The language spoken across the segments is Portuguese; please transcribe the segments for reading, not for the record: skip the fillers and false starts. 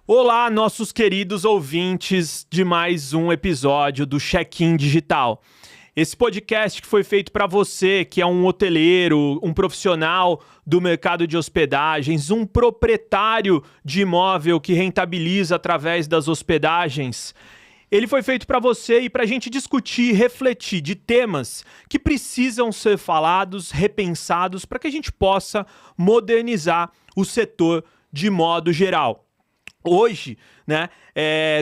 Olá, nossos queridos ouvintes de mais um episódio do Check-in Digital. Esse podcast que foi feito para você, que é um hoteleiro, um profissional do mercado de hospedagens, um proprietário de imóvel que rentabiliza através das hospedagens. Ele foi feito para você e para a gente discutir e refletir de temas que precisam ser falados, repensados, para que a gente possa modernizar o setor de modo geral. Hoje,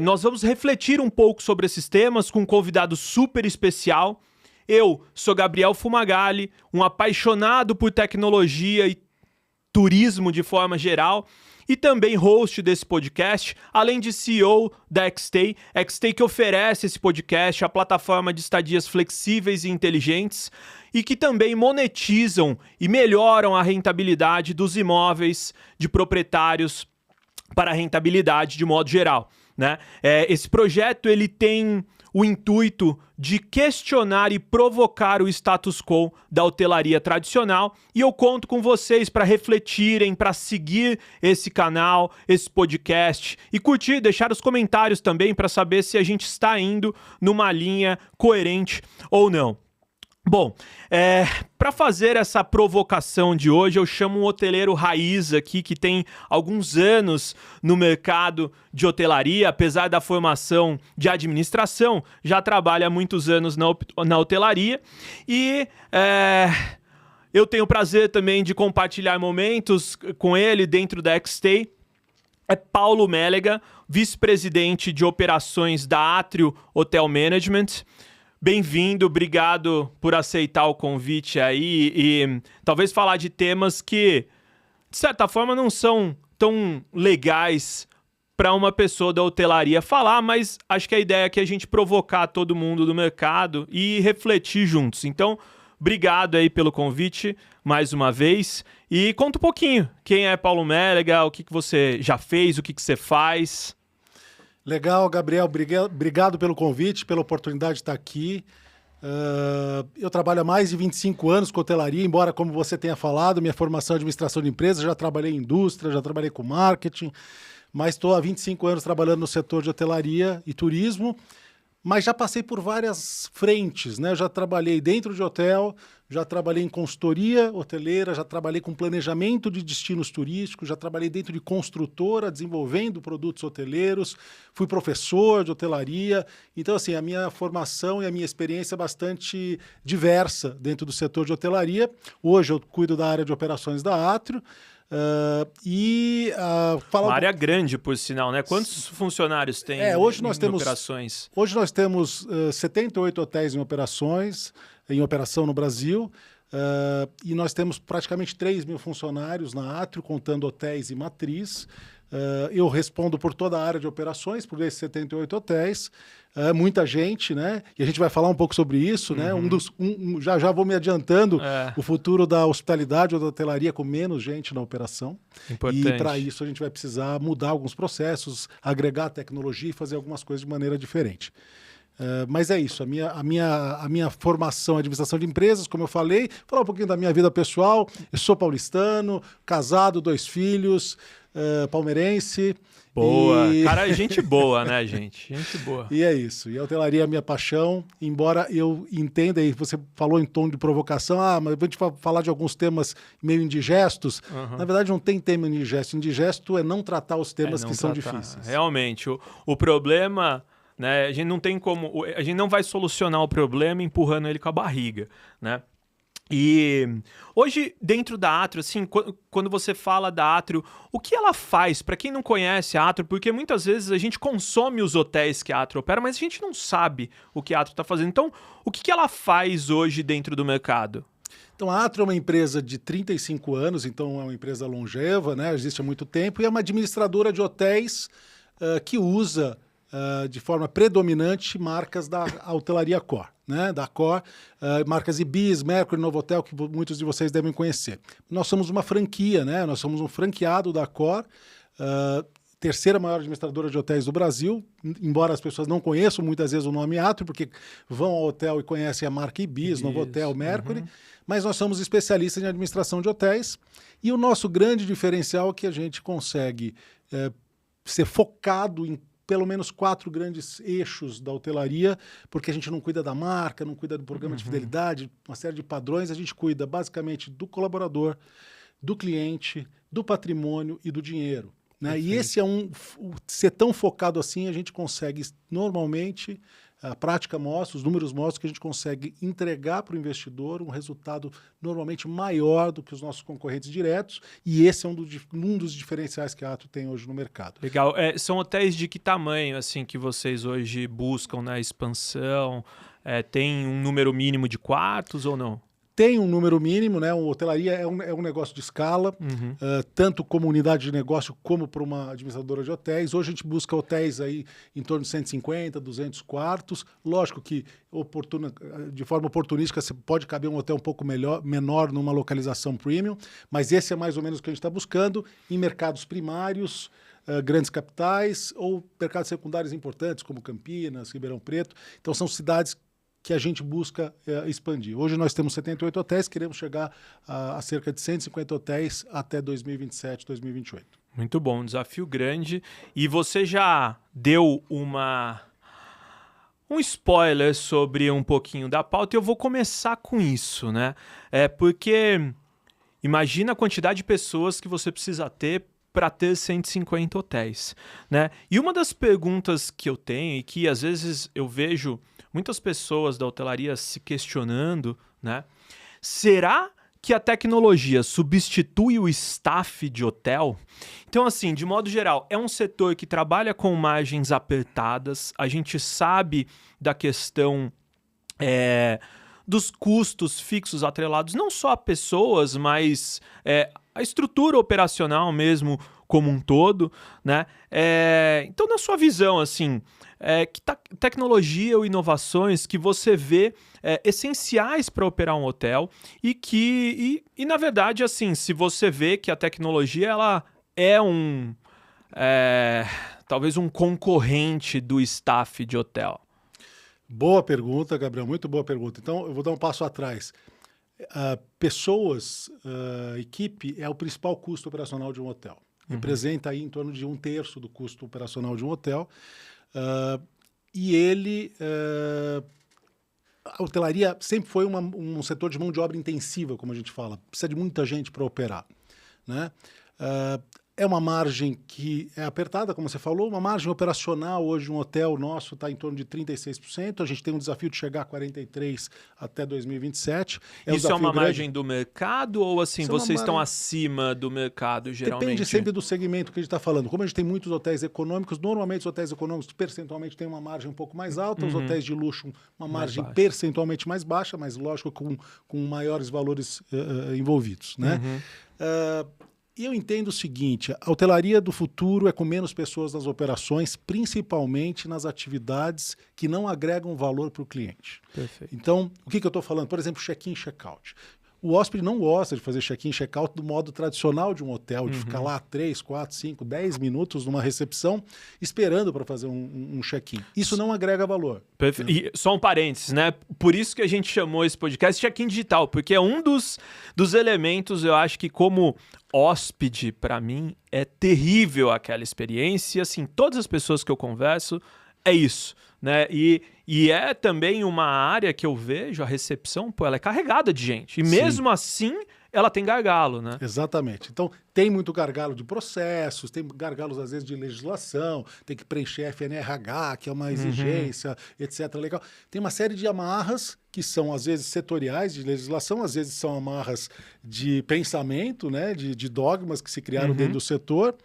nós vamos refletir um pouco sobre esses temas com um convidado super especial. Eu sou Gabriel Fumagalli, um apaixonado por tecnologia e turismo de forma geral e também host desse podcast, além de CEO da Xstay. Xstay que oferece esse podcast, a plataforma de estadias flexíveis e inteligentes e que também monetizam e melhoram a rentabilidade dos imóveis de proprietários para a rentabilidade de modo geral, né? Esse projeto ele tem o intuito de questionar e provocar o status quo da hotelaria tradicional e eu conto com vocês para refletirem, para seguir esse canal, esse podcast e curtir, deixar os comentários também para saber se a gente está indo numa linha coerente ou não. Bom, para fazer essa provocação de hoje, eu chamo um hoteleiro raiz aqui, que tem alguns anos no mercado de hotelaria, apesar da formação de administração, já trabalha há muitos anos na hotelaria e eu tenho o prazer também de compartilhar momentos com ele dentro da Xstay. É Paulo Mélega, vice-presidente de operações da Atrio Hotel Management. Bem-vindo, obrigado por aceitar o convite aí e talvez falar de temas que, de certa forma, não são tão legais para uma pessoa da hotelaria falar, mas acho que a ideia é que a gente provocar todo mundo do mercado e refletir juntos. Então, obrigado aí pelo convite mais uma vez e conta um pouquinho quem é Paulo Mélega, o que você já fez, o que você faz. Legal, Gabriel, obrigado pelo convite, pela oportunidade de estar aqui. Eu trabalho há mais de 25 anos com hotelaria, embora, como você tenha falado, minha formação é administração de empresas, já trabalhei em indústria, já trabalhei com marketing, mas estou há 25 anos trabalhando no setor de hotelaria e turismo, mas já passei por várias frentes, né? Eu já trabalhei dentro de hotel, já trabalhei em consultoria hoteleira, já trabalhei com planejamento de destinos turísticos, já trabalhei dentro de construtora, desenvolvendo produtos hoteleiros, fui professor de hotelaria. Então, assim, a minha formação e a minha experiência é bastante diversa dentro do setor de hotelaria. Hoje eu cuido da área de operações da Atrio. Uma área grande, por sinal, né? Quantos funcionários tem hoje nós em temos operações? Hoje nós temos 78 hotéis em operação no Brasil, e nós temos praticamente 3 mil funcionários na Atrio, contando hotéis e matriz. Eu respondo por toda a área de operações, por esses 78 hotéis. Muita gente, né? E a gente vai falar um pouco sobre isso, né? Já vou me adiantando, o futuro da hospitalidade ou da hotelaria com menos gente na operação. Importante. E para isso a gente vai precisar mudar alguns processos, agregar tecnologia e fazer algumas coisas de maneira diferente. Mas é isso, a minha formação é administração de empresas, como eu falei. Falar um pouquinho da minha vida pessoal. Eu sou paulistano, casado, 2 filhos, palmeirense. Boa, cara, gente boa, né, gente? Gente boa. E é isso, e a hotelaria é a minha paixão, embora eu entenda, e você falou em tom de provocação, mas vou te falar de alguns temas meio indigestos. Na verdade não tem tema indigesto, indigesto é não tratar os temas que são difíceis. Realmente, o problema, né, a gente não tem como, a gente não vai solucionar o problema empurrando ele com a barriga, né? E hoje, dentro da Atrio, assim, quando você fala da Atrio, o que ela faz? Para quem não conhece a Atrio, porque muitas vezes a gente consome os hotéis que a Atrio opera, mas a gente não sabe o que a Atrio está fazendo. Então, o que ela faz hoje dentro do mercado? Então, a Atrio é uma empresa de 35 anos, então é uma empresa longeva, né? Existe há muito tempo, e é uma administradora de hotéis que usa de forma predominante marcas da hotelaria Core, né? Da Core, marcas Ibis, Mercury, Novotel, que muitos de vocês devem conhecer. Nós somos uma franquia, né? Nós somos um franqueado da Core, terceira maior administradora de hotéis do Brasil, embora as pessoas não conheçam muitas vezes o nome Atrio, porque vão ao hotel e conhecem a marca Ibis, Novotel, Mercury, mas nós somos especialistas em administração de hotéis, e o nosso grande diferencial é que a gente consegue ser focado em pelo menos 4 grandes eixos da hotelaria, porque a gente não cuida da marca, não cuida do programa de fidelidade, uma série de padrões, a gente cuida basicamente do colaborador, do cliente, do patrimônio e do dinheiro. Né? E esse ser tão focado assim, a gente consegue, normalmente, a prática mostra, os números mostram que a gente consegue entregar para o investidor um resultado normalmente maior do que os nossos concorrentes diretos, e esse é um dos diferenciais que a Ato tem hoje no mercado. Legal. São hotéis de que tamanho assim que vocês hoje buscam na expansão? Tem um número mínimo de quartos ou não? Tem um número mínimo, né? Uma hotelaria é um negócio de escala, tanto como unidade de negócio como para uma administradora de hotéis. Hoje a gente busca hotéis aí em torno de 150, 200 quartos. Lógico que de forma oportunística você pode caber um hotel um pouco menor numa localização premium, mas esse é mais ou menos o que a gente está buscando em mercados primários, grandes capitais ou mercados secundários importantes como Campinas, Ribeirão Preto. Então são cidades que a gente busca expandir. Hoje nós temos 78 hotéis, queremos chegar a cerca de 150 hotéis até 2027, 2028. Muito bom, um desafio grande. E você já deu um spoiler sobre um pouquinho da pauta, e eu vou começar com isso, né? Porque imagina a quantidade de pessoas que você precisa ter para ter 150 hotéis, né? E uma das perguntas que eu tenho e que às vezes eu vejo muitas pessoas da hotelaria se questionando, né? Será que a tecnologia substitui o staff de hotel? Então, assim, de modo geral, é um setor que trabalha com margens apertadas, a gente sabe da questão dos custos fixos atrelados não só a pessoas, mas a estrutura operacional mesmo como um todo, né? Então, na sua visão, assim, que tecnologia ou inovações que você vê essenciais para operar um hotel e na verdade, assim, se você vê que a tecnologia ela é talvez um concorrente do staff de hotel. Boa pergunta, Gabriel, muito boa pergunta. Então, eu vou dar um passo atrás. Pessoas, equipe, é o principal custo operacional de um hotel. Representa aí em torno de 1/3 do custo operacional de um hotel. A hotelaria sempre foi um setor de mão de obra intensiva, como a gente fala. Precisa de muita gente para operar, né? É uma margem que é apertada, como você falou, uma margem operacional hoje um hotel nosso está em torno de 36%, a gente tem um desafio de chegar a 43% até 2027. Isso é uma margem do mercado ou assim, vocês estão acima do mercado geralmente? Depende sempre do segmento que a gente está falando. Como a gente tem muitos hotéis econômicos, normalmente os hotéis econômicos percentualmente têm uma margem um pouco mais alta, os hotéis de luxo uma margem percentualmente mais baixa, mas lógico com maiores valores envolvidos, né? E eu entendo o seguinte, a hotelaria do futuro é com menos pessoas nas operações, principalmente nas atividades que não agregam valor para o cliente. Perfeito. Então, o que eu estou falando? Por exemplo, check-in, check-out. O hóspede não gosta de fazer check-in e check-out do modo tradicional de um hotel, de ficar lá 3, 4, 5, 10 minutos numa recepção esperando para fazer um check-in. Isso não agrega valor. Perfeito. E só um parênteses, né? Por isso que a gente chamou esse podcast check-in digital, porque é um dos elementos, eu acho que como hóspede, para mim, é terrível aquela experiência. E, assim, todas as pessoas que eu converso, é isso, né? E é também uma área que eu vejo, a recepção, pô, ela é carregada de gente. E mesmo assim, ela tem gargalo, né? Exatamente. Então, tem muito gargalo de processos, tem gargalos, às vezes, de legislação, tem que preencher FNRH, que é uma exigência, etc. Legal. Tem uma série de amarras que são, às vezes, setoriais de legislação, às vezes são amarras de pensamento, né? De dogmas que se criaram dentro do setor.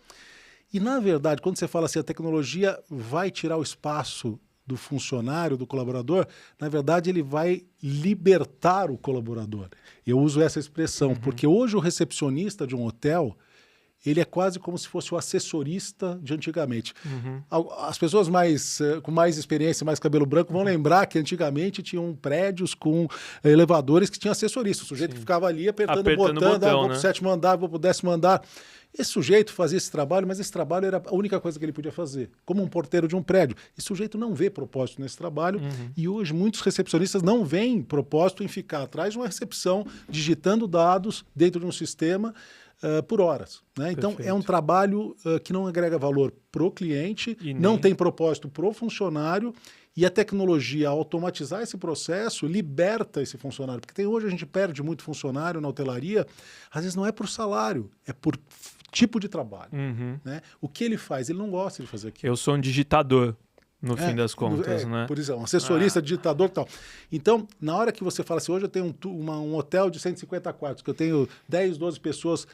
E, na verdade, quando você fala assim, a tecnologia vai tirar o espaço do funcionário, do colaborador, na verdade, ele vai libertar o colaborador. Eu uso essa expressão, porque hoje o recepcionista de um hotel, ele é quase como se fosse o assessorista de antigamente. As pessoas com mais experiência, mais cabelo branco, vão lembrar que antigamente tinham prédios com elevadores que tinham assessorista. O sujeito que ficava ali apertando o botão, vou para o 7º andar, vou para o 10º andar. Esse sujeito fazia esse trabalho, mas esse trabalho era a única coisa que ele podia fazer, como um porteiro de um prédio. Esse sujeito não vê propósito nesse trabalho e hoje muitos recepcionistas não veem propósito em ficar atrás de uma recepção, digitando dados dentro de um sistema, por horas. Né? Então, é um trabalho que não agrega valor para o cliente, não tem propósito para o funcionário, e a tecnologia, ao automatizar esse processo, liberta esse funcionário. Porque hoje a gente perde muito funcionário na hotelaria, às vezes não é por salário, é por tipo de trabalho. Né? O que ele faz? Ele não gosta de fazer aquilo. Eu sou um digitador, no fim das contas, né? Por exemplo, um assessorista, digitador e tal. Então, na hora que você fala assim, hoje eu tenho um hotel de 150 quartos, que eu tenho 10, 12 pessoas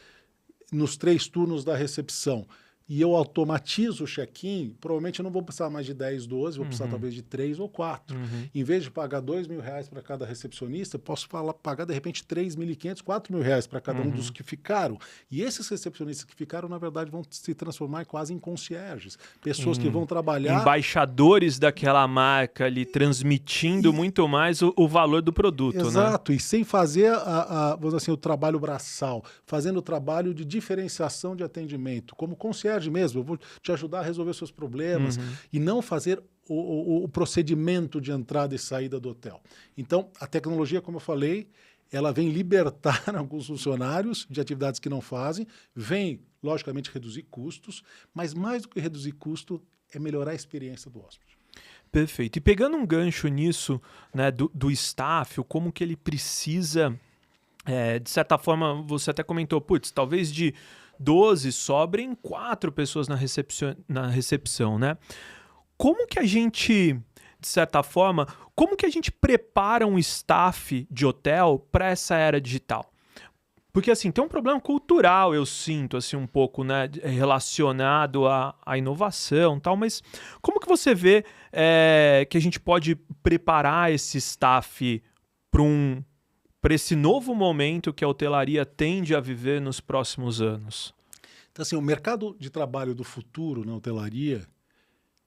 nos 3 turnos da recepção, e eu automatizo o check-in, provavelmente eu não vou precisar mais de 10, 12, vou precisar talvez de 3 ou 4. Em vez de pagar R$2.000 para cada recepcionista, posso pagar de repente R$3.500, R$4.000 para cada um dos que ficaram. E esses recepcionistas que ficaram, na verdade, vão se transformar quase em concierges. Pessoas que vão trabalhar... Embaixadores daquela marca ali, transmitindo muito mais o valor do produto. Exato, né? E sem fazer vamos dizer assim, o trabalho braçal, fazendo o trabalho de diferenciação de atendimento, como concierge mesmo, eu vou te ajudar a resolver seus problemas e não fazer o procedimento de entrada e saída do hotel. Então, a tecnologia, como eu falei, ela vem libertar alguns funcionários de atividades que não fazem, vem, logicamente, reduzir custos, mas mais do que reduzir custo, é melhorar a experiência do hóspede. Perfeito. E pegando um gancho nisso, né, do staff, como que ele precisa, de certa forma, você até comentou, talvez de 12 sobrem 4 pessoas na recepção, né? Como que a gente, de certa forma, como que a gente prepara um staff de hotel para essa era digital? Porque, assim, tem um problema cultural, eu sinto, assim, um pouco, né, relacionado à inovação e tal, mas como que você vê que a gente pode preparar esse staff para esse novo momento que a hotelaria tende a viver nos próximos anos? Então, assim, o mercado de trabalho do futuro na hotelaria,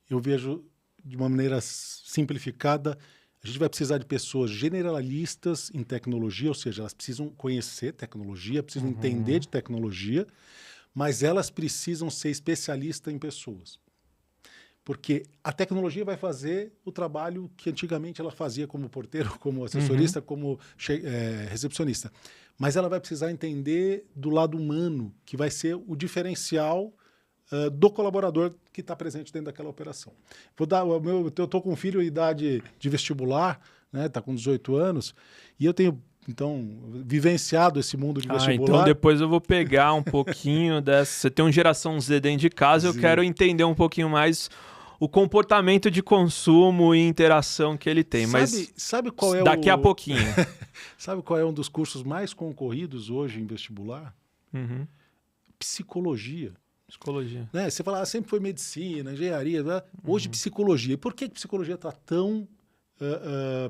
eu vejo de uma maneira simplificada, a gente vai precisar de pessoas generalistas em tecnologia, ou seja, elas precisam conhecer tecnologia, precisam entender de tecnologia, mas elas precisam ser especialistas em pessoas. Porque a tecnologia vai fazer o trabalho que antigamente ela fazia como porteiro, como assessorista, como recepcionista. Mas ela vai precisar entender do lado humano, que vai ser o diferencial do colaborador que está presente dentro daquela operação. Eu estou com um filho em idade de vestibular, né, tá com 18 anos, e eu tenho, então, vivenciado esse mundo de vestibular. Então depois eu vou pegar um pouquinho dessa... Você tem um geração Z dentro de casa, eu quero entender um pouquinho mais o comportamento de consumo e interação que ele tem, mas sabe qual é daqui a pouquinho. Sabe qual é um dos cursos mais concorridos hoje em vestibular? Psicologia. Psicologia. Né? Você fala, sempre foi medicina, engenharia, né? Hoje psicologia. E por que psicologia está tão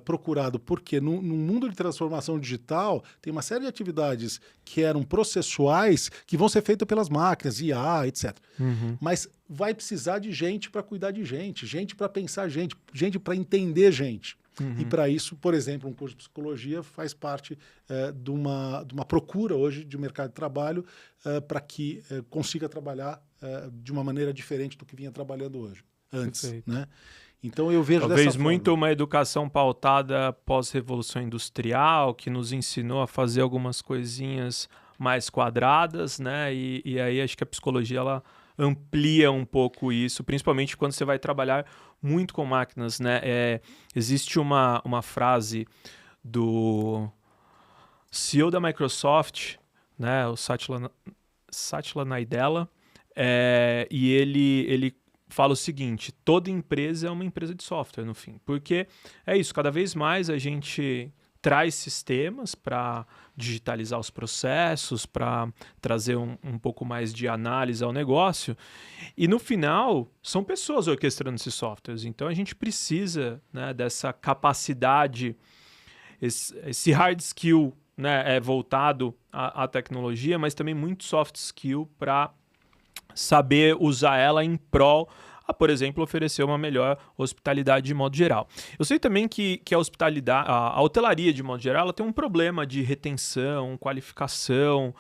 procurado? Porque no mundo de transformação digital tem uma série de atividades que eram processuais que vão ser feitas pelas máquinas, IA, etc. Mas vai precisar de gente para cuidar de gente para pensar gente para entender gente. E para isso, por exemplo, um curso de psicologia faz parte de uma procura hoje de um mercado de trabalho para que consiga trabalhar de uma maneira diferente do que vinha trabalhando antes. Né? Então eu vejo talvez dessa forma. Muito uma educação pautada pós-revolução industrial, que nos ensinou a fazer algumas coisinhas mais quadradas, né? E aí acho que a psicologia ela amplia um pouco isso, principalmente quando você vai trabalhar muito com máquinas, né? Existe uma frase do CEO da Microsoft, né? O Satya Nadella, e ele fala o seguinte: toda empresa é uma empresa de software, no fim. Porque é isso, cada vez mais a gente traz sistemas para digitalizar os processos, para trazer um pouco mais de análise ao negócio. E no final, são pessoas orquestrando esses softwares. Então a gente precisa, né, dessa capacidade, esse hard skill, né, voltado à tecnologia, mas também muito soft skill para saber usar ela em prol a, por exemplo, oferecer uma melhor hospitalidade de modo geral. Eu sei também que a hospitalidade, a hotelaria de modo geral, ela tem um problema de retenção, qualificação.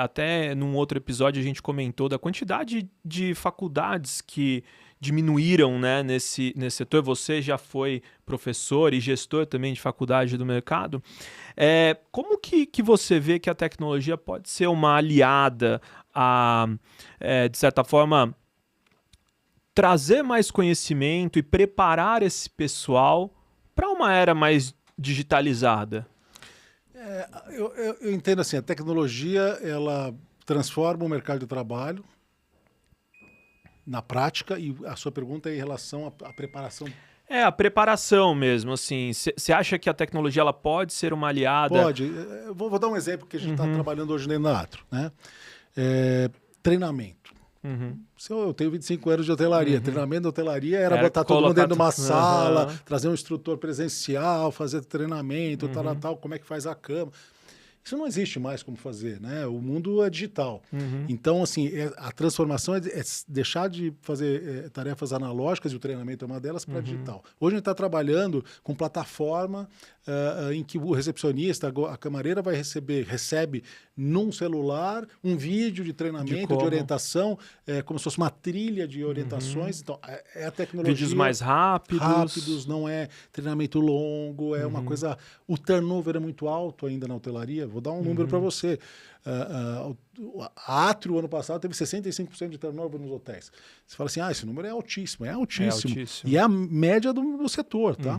Até num outro episódio a gente comentou da quantidade de faculdades que diminuíram, né, nesse setor. Você já foi professor e gestor também de faculdade do mercado. Como que você vê que a tecnologia pode ser uma aliada a, de certa forma, trazer mais conhecimento e preparar esse pessoal para uma era mais digitalizada? Eu entendo assim, a tecnologia ela transforma o mercado de trabalho na prática, e a sua pergunta é em relação à preparação. A preparação mesmo, assim. Você acha que a tecnologia ela pode ser uma aliada? Pode. Vou dar um exemplo que a gente está trabalhando hoje dentro da Atro, né? Treinamento. Eu tenho 25 anos de hotelaria. Treinamento de hotelaria era botar todo mundo dentro de uma sala, trazer um instrutor presencial, fazer treinamento, tal, como é que faz a cama. Isso não existe mais como fazer, né? O mundo é digital. Então, assim, a transformação é deixar de fazer tarefas analógicas, e o treinamento é uma delas, para digital. Hoje a gente está trabalhando com plataforma em que o recepcionista, a camareira recebe num celular um vídeo de treinamento, de orientação, como se fosse uma trilha de orientações. Então, é a tecnologia. Vídeos mais rápidos. Não é treinamento longo, é uma coisa... O turnover é muito alto ainda na hotelaria. Vou dar um número para você. A Atrio, ano passado, teve 65% de turnover nos hotéis. Você fala assim, esse número é altíssimo. É altíssimo. E é a média do setor, tá?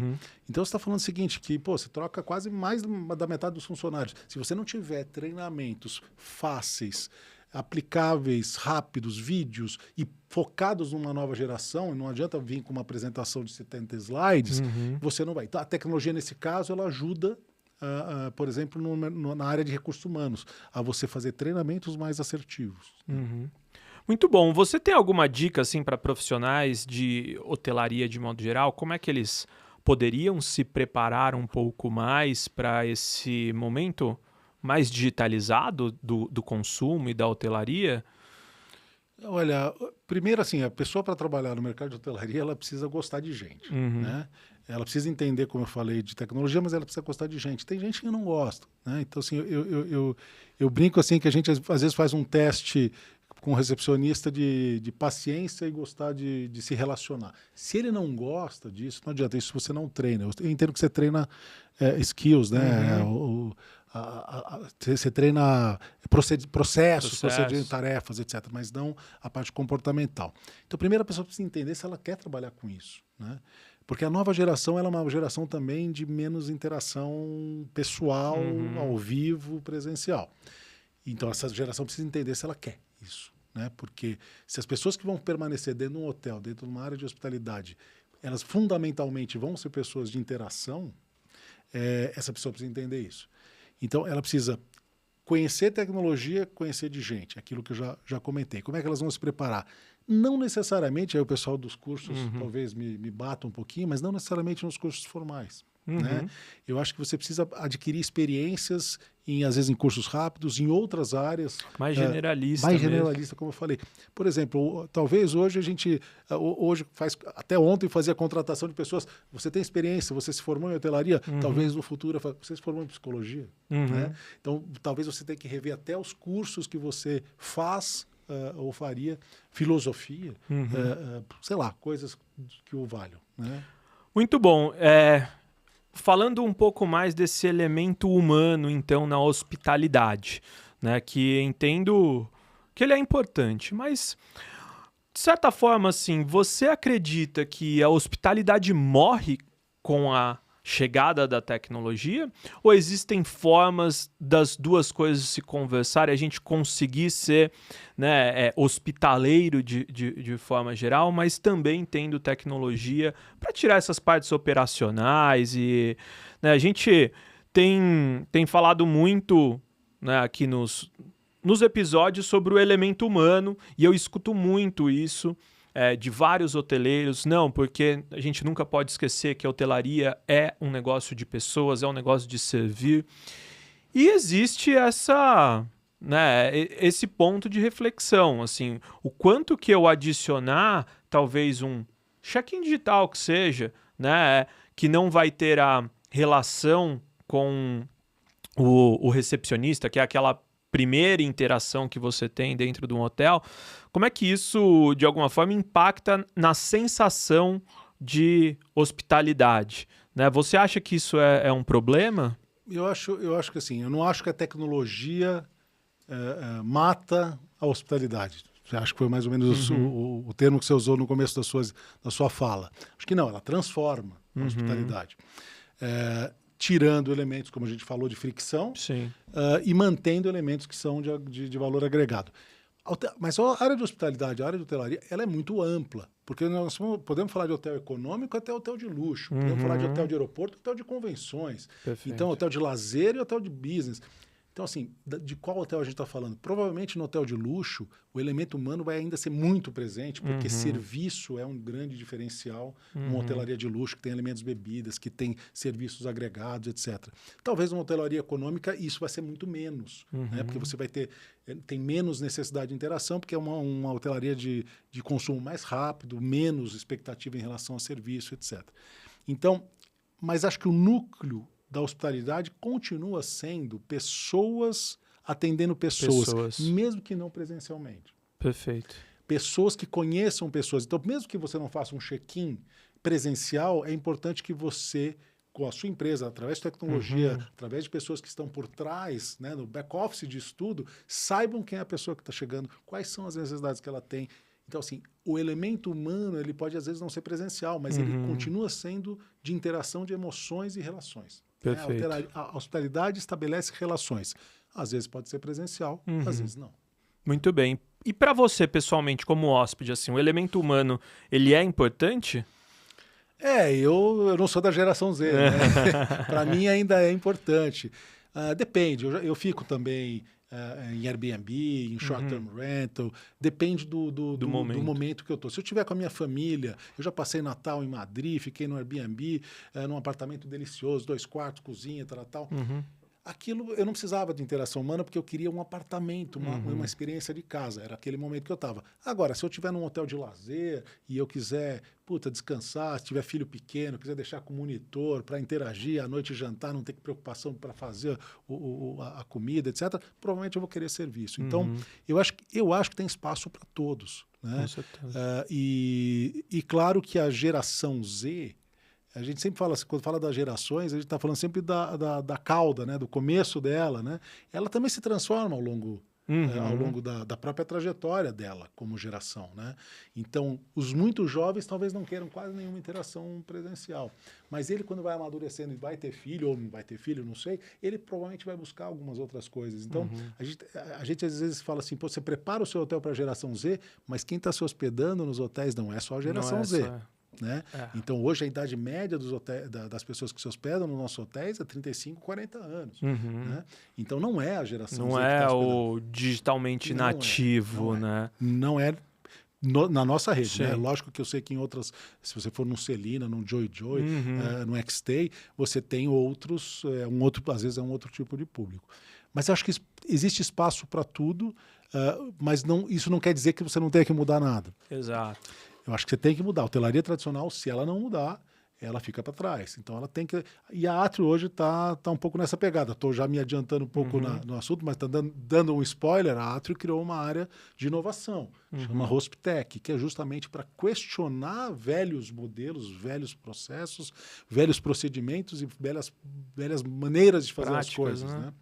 Então, você está falando o seguinte, que você troca quase mais da metade dos funcionários. Se você não tiver treinamentos fáceis, aplicáveis, rápidos, vídeos e focados numa nova geração, não adianta vir com uma apresentação de 70 slides, você não vai. Então, a tecnologia, nesse caso, ela ajuda, por exemplo, na área de recursos humanos, a você fazer treinamentos mais assertivos. Muito bom. Você tem alguma dica assim, para profissionais de hotelaria de modo geral? Como é que eles poderiam se preparar um pouco mais para esse momento mais digitalizado do consumo e da hotelaria? Olha, primeiro assim, a pessoa para trabalhar no mercado de hotelaria, ela precisa gostar de gente, né? Ela precisa entender, como eu falei, de tecnologia, mas ela precisa gostar de gente. Tem gente que não gosta, né? Então, assim, eu brinco assim que a gente às vezes faz um teste com o recepcionista de paciência e gostar de se relacionar. Se ele não gosta disso, não adianta, isso você não treina. Eu entendo que você treina skills, né? Você treina processos, procedimentos, tarefas, etc., mas não a parte comportamental. Então, primeiro a pessoa precisa entender se ela quer trabalhar com isso, né? Porque a nova geração ela é uma geração também de menos interação pessoal, ao vivo, presencial. Então, essa geração precisa entender se ela quer isso, né? Porque se as pessoas que vão permanecer dentro de um hotel, dentro de uma área de hospitalidade, elas fundamentalmente vão ser pessoas de interação, essa pessoa precisa entender isso. Então, ela precisa conhecer tecnologia, conhecer de gente, aquilo que eu já comentei. Como é que elas vão se preparar? Não necessariamente, aí o pessoal dos cursos talvez me bata um pouquinho, mas não necessariamente nos cursos formais. Né? Eu acho que você precisa adquirir experiências, às vezes em cursos rápidos, em outras áreas. Mais generalista. Mais generalista, como eu falei. Por exemplo, talvez hoje a gente, até ontem fazia contratação de pessoas, você tem experiência, você se formou em hotelaria, talvez no futuro você se formou em psicologia. Né? Então, talvez você tenha que rever até os cursos que você faz ou faria, filosofia, sei lá, coisas que o valham. Né? Muito bom. Falando um pouco mais desse elemento humano, então, na hospitalidade, né, que entendo que ele é importante, mas, de certa forma, assim, você acredita que a hospitalidade morre com a chegada da tecnologia? Ou existem formas das duas coisas se conversarem, a gente conseguir ser, né, hospitaleiro de forma geral, mas também tendo tecnologia para tirar essas partes operacionais? E, né, a gente tem falado muito, né, aqui nos episódios sobre o elemento humano, e eu escuto muito isso de vários hoteleiros. Não, porque a gente nunca pode esquecer que a hotelaria é um negócio de pessoas, é um negócio de servir. E existe esse ponto de reflexão, assim, o quanto que eu adicionar, talvez um check-in digital que seja, né, que não vai ter a relação com o recepcionista, que é aquela primeira interação que você tem dentro de um hotel, como é que isso, de alguma forma, impacta na sensação de hospitalidade, né? Você acha que isso é um problema? Eu acho que assim, eu não acho que a tecnologia mata a hospitalidade. Acho que foi mais ou menos o termo que você usou no começo da sua fala. Acho que não, ela transforma a hospitalidade. Tirando elementos, como a gente falou, de fricção, e mantendo elementos que são de valor agregado. Mas a área de hospitalidade, a área de hotelaria, ela é muito ampla, porque nós podemos falar de hotel econômico até hotel de luxo, podemos falar de hotel de aeroporto, hotel de convenções, então hotel de lazer e hotel de business. Então, assim, de qual hotel a gente está falando? Provavelmente no hotel de luxo, o elemento humano vai ainda ser muito presente, porque serviço é um grande diferencial numa hotelaria de luxo, que tem elementos bebidas, que tem serviços agregados, etc. Talvez numa hotelaria econômica isso vai ser muito menos, né? Porque você tem menos necessidade de interação, porque é uma hotelaria de consumo mais rápido, menos expectativa em relação ao serviço, etc. Então, mas acho que o núcleo da hospitalidade continua sendo pessoas atendendo pessoas, mesmo que não presencialmente. Perfeito. Pessoas que conheçam pessoas. Então, mesmo que você não faça um check-in presencial, é importante que você, com a sua empresa, através de tecnologia, através de pessoas que estão por trás, né, no back-office disso tudo, saibam quem é a pessoa que está chegando, quais são as necessidades que ela tem. Então, assim, o elemento humano, ele pode, às vezes, não ser presencial, mas ele continua sendo de interação de emoções e relações. Perfeito. A hospitalidade estabelece relações. Às vezes pode ser presencial, às vezes não. Muito bem. E para você, pessoalmente, como hóspede, assim, o elemento humano, ele é importante? Eu não sou da geração Z, né? Para mim ainda é importante. Depende, eu fico também em Airbnb, em short-term rental, depende do momento que eu estou. Se eu estiver com a minha família, eu já passei Natal em Madrid, fiquei no Airbnb, num apartamento delicioso, 2 quartos, cozinha, tal. Aquilo eu não precisava de interação humana porque eu queria um apartamento, uma experiência de casa. Era aquele momento que eu estava. Agora, se eu estiver num hotel de lazer e eu quiser descansar, se tiver filho pequeno, quiser deixar com monitor para interagir, à noite jantar, não ter preocupação para fazer a comida, etc., provavelmente eu vou querer serviço. Então, eu acho que tem espaço para todos, né? Com certeza. E claro que a geração Z, a gente sempre fala, quando fala das gerações, a gente está falando sempre da cauda, né? Do começo dela, né? Ela também se transforma ao longo da própria trajetória dela como geração, né? Então, os muito jovens talvez não queiram quase nenhuma interação presencial. Mas ele, quando vai amadurecendo e vai ter filho, ou não vai ter filho, não sei, ele provavelmente vai buscar algumas outras coisas. Então, a gente às vezes fala assim, você prepara o seu hotel para a geração Z, mas quem está se hospedando nos hotéis não é só a geração Z. Né? Então, hoje, a idade média das pessoas que se hospedam nos nossos hotéis é 35, 40 anos. Né? Então, não é a geração não Z é que tá o digitalmente nativo, né? Não é na nossa rede. Né? Lógico que eu sei que em outras, se você for num Celina, num Joy, no Xstay, você tem outros, às vezes é um outro tipo de público. Mas eu acho que existe espaço para tudo, mas isso não quer dizer que você não tenha que mudar nada. Exato. Eu acho que você tem que mudar. A hotelaria tradicional, se ela não mudar, ela fica para trás. Então, ela tem que... E a Atrio hoje está um pouco nessa pegada. Estou já me adiantando um pouco no assunto, mas dando um spoiler, a Atrio criou uma área de inovação, chama Hospitech, que é justamente para questionar velhos modelos, velhos processos, velhos procedimentos e velhas maneiras de fazer as coisas, né?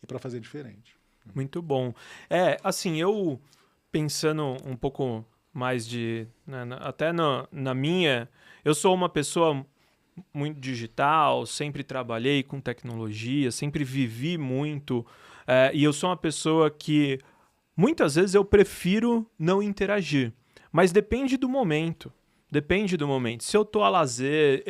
E para fazer diferente. Muito bom. Assim, eu pensando um pouco mais até na minha... Eu sou uma pessoa muito digital, sempre trabalhei com tecnologia, sempre vivi muito, e eu sou uma pessoa que muitas vezes eu prefiro não interagir, mas depende do momento. Se eu estou a lazer,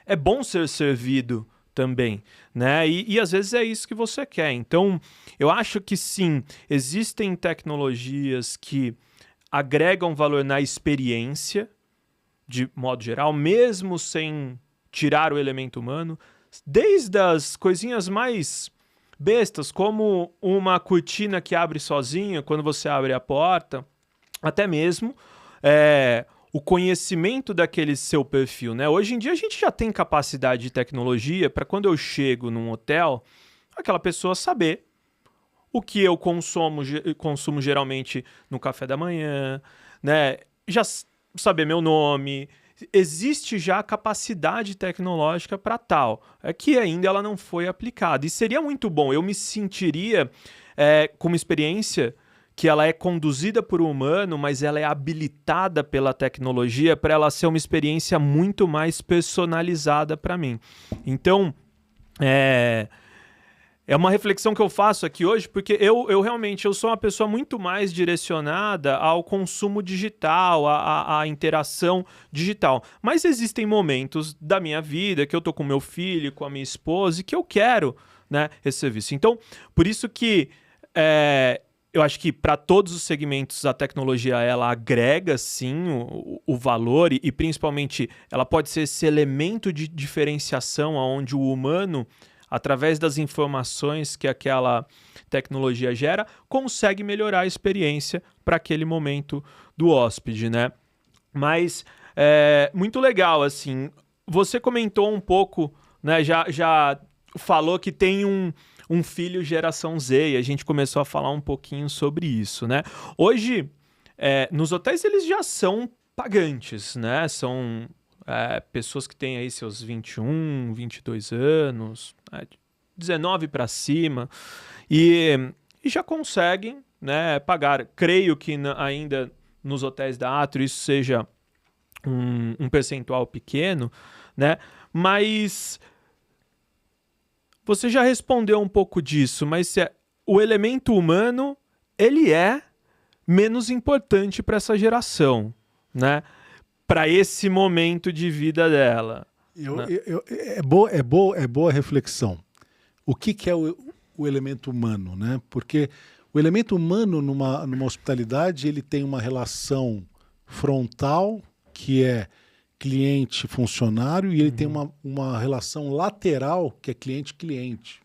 é bom ser servido também, né? E às vezes é isso que você quer. Então, eu acho que sim, existem tecnologias que agregam valor na experiência, de modo geral, mesmo sem tirar o elemento humano, desde as coisinhas mais bestas, como uma cortina que abre sozinha quando você abre a porta, até mesmo o conhecimento daquele seu perfil, né? Hoje em dia a gente já tem capacidade de tecnologia para quando eu chego num hotel, aquela pessoa saber o que eu consumo geralmente no café da manhã, né? Já saber meu nome. Existe já a capacidade tecnológica para tal, que ainda ela não foi aplicada. E seria muito bom, eu me sentiria com uma experiência que ela é conduzida por um humano, mas ela é habilitada pela tecnologia para ela ser uma experiência muito mais personalizada para mim. Então, é uma reflexão que eu faço aqui hoje, porque eu realmente sou uma pessoa muito mais direcionada ao consumo digital, à interação digital. Mas existem momentos da minha vida que eu tô com meu filho, com a minha esposa, e que eu quero, né, esse serviço. Então, por isso que eu acho que para todos os segmentos a tecnologia ela agrega sim o valor e principalmente ela pode ser esse elemento de diferenciação onde o humano, através das informações que aquela tecnologia gera, consegue melhorar a experiência para aquele momento do hóspede, né? Mas muito legal, assim. Você comentou um pouco, né? Já falou que tem um filho geração Z e a gente começou a falar um pouquinho sobre isso, né? Hoje, nos hotéis eles já são pagantes, né? São pessoas que têm aí seus 21, 22 anos, 19 para cima, e já conseguem, né, pagar. Creio que ainda nos hotéis da Atrio isso seja um percentual pequeno, né? Mas você já respondeu um pouco disso, mas o elemento humano ele é menos importante para essa geração, né? Para esse momento de vida dela. É boa a reflexão. O que é o elemento humano, né? Porque o elemento humano numa hospitalidade ele tem uma relação frontal, que é cliente-funcionário, e ele tem uma relação lateral, que é cliente-cliente.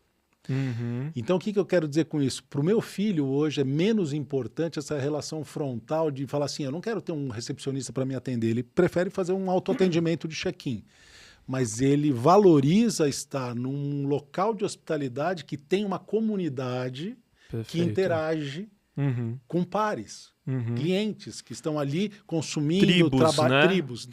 Então, o que eu quero dizer com isso? Para o meu filho, hoje, é menos importante essa relação frontal de falar assim, eu não quero ter um recepcionista para me atender, ele prefere fazer um autoatendimento de check-in. Mas ele valoriza estar num local de hospitalidade que tem uma comunidade que interage com pares, clientes que estão ali consumindo, tribos.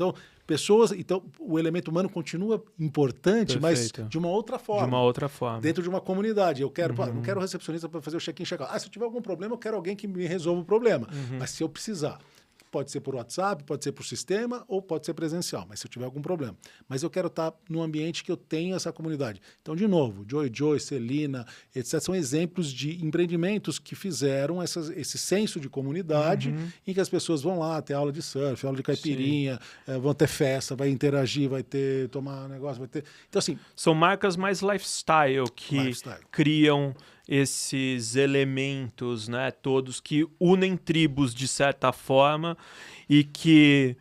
Então, o elemento humano continua importante, mas de uma outra forma. De uma outra forma. Dentro de uma comunidade. Eu quero, não quero recepcionista para fazer o check-in e check-out. Se eu tiver algum problema, eu quero alguém que me resolva o problema. Mas se eu precisar, pode ser por WhatsApp, pode ser por sistema ou pode ser presencial, mas se eu tiver algum problema. Mas eu quero estar num ambiente que eu tenha essa comunidade. Então, de novo, Joy, Celina, etc. são exemplos de empreendimentos que fizeram esse senso de comunidade em que as pessoas vão lá ter aula de surf, aula de caipirinha, vão ter festa, vai interagir, vai ter, tomar negócio, vai ter... Então, assim... São marcas mais lifestyle que criam esses elementos, né, todos que unem tribos de certa forma e que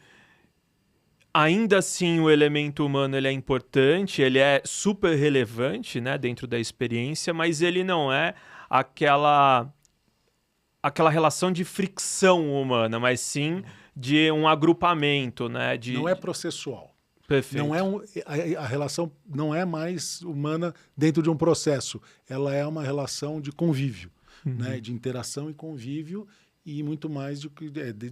ainda assim o elemento humano ele é importante, ele é super relevante, né, dentro da experiência, mas ele não é aquela relação de fricção humana, mas sim de um agrupamento, né, não é processual. Perfeito. Não é a relação não é mais humana dentro de um processo. Ela é uma relação de convívio, né? De interação e convívio e muito mais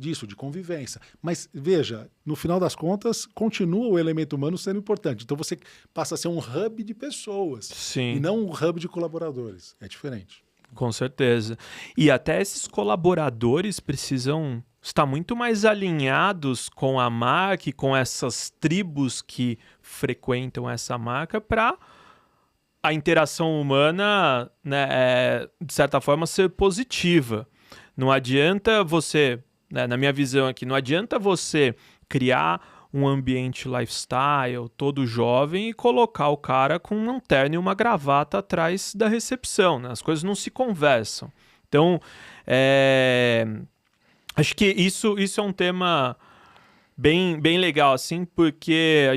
disso, de convivência. Mas, veja, no final das contas, continua o elemento humano sendo importante. Então, você passa a ser um hub de pessoas e não um hub de colaboradores. É diferente. Com certeza. E até esses colaboradores precisam estar muito mais alinhados com a marca e com essas tribos que frequentam essa marca para a interação humana, né, de certa forma, ser positiva. Não adianta você, né, na minha visão aqui, não adianta você criar um ambiente lifestyle todo jovem e colocar o cara com um terno e uma gravata atrás da recepção, né? As coisas não se conversam. Então, acho que isso é um tema bem legal, assim, porque